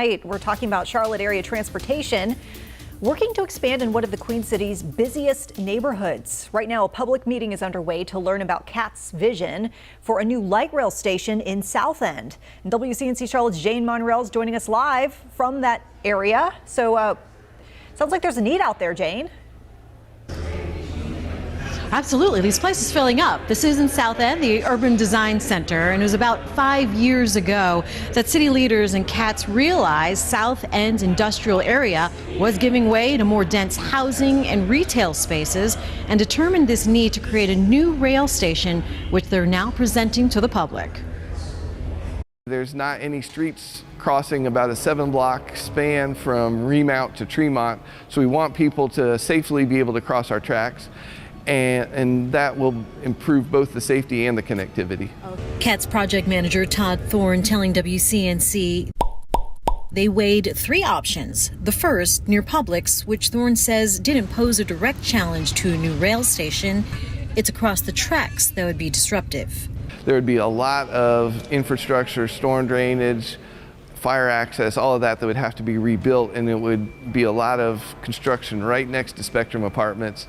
tonight. We're talking about Charlotte area transportation working to expand in one of the Queen City's busiest neighborhoods. Right now, a public meeting is underway to learn about CAT's vision for a new light rail station in South End. And WCNC Charlotte's Jane Monreal is joining us live from that area. So sounds like there's a need out there, Jane. Absolutely. These places filling up. This is in South End, the Urban Design Center, and it was about 5 years ago that city leaders and CATS realized South End's industrial area was giving way to more dense housing and retail spaces and determined this need to create a new rail station, which they're now presenting to the public. There's not any streets crossing about a 7-block span from Remount to Tremont, so we want people to safely be able to cross our tracks. And that will improve both the safety and the connectivity. CATS project manager Todd Thorne telling WCNC they weighed 3 options. The first, near Publix, which Thorne says didn't pose a direct challenge to a new rail station. It's across the tracks that would be disruptive. There would be a lot of infrastructure, storm drainage, fire access, all of that would have to be rebuilt, and it would be a lot of construction right next to Spectrum Apartments.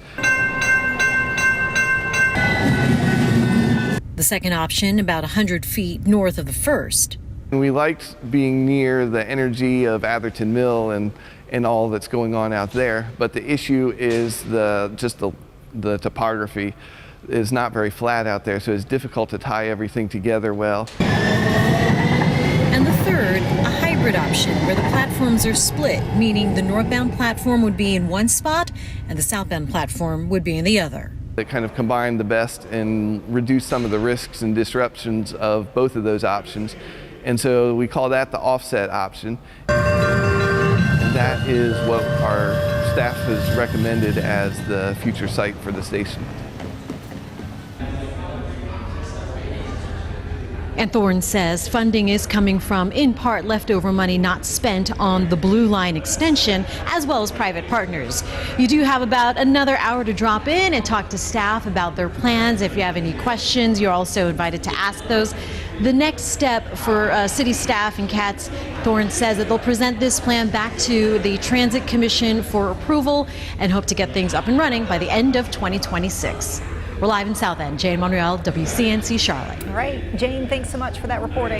The second option, about 100 feet north of the first. We liked being near the energy of Atherton Mill and all that's going on out there, but the issue is the topography is not very flat out there, so it's difficult to tie everything together well. And the third, a hybrid option where the platforms are split, meaning the northbound platform would be in one spot and the southbound platform would be in the other. That kind of combine the best and reduce some of the risks and disruptions of both of those options. And so we call that the offset option. And that is what our staff has recommended as the future site for the station. And Thorne says funding is coming from, in part, leftover money not spent on the Blue Line extension, as well as private partners. You do have about another hour to drop in and talk to staff about their plans. If you have any questions, you're also invited to ask those. The next step for city staff and CATS, Thorne says that they'll present this plan back to the Transit Commission for approval and hope to get things up and running by the end of 2026. We're live in South End. Jane Monreal, WCNC Charlotte. All right, Jane, thanks so much for that reporting.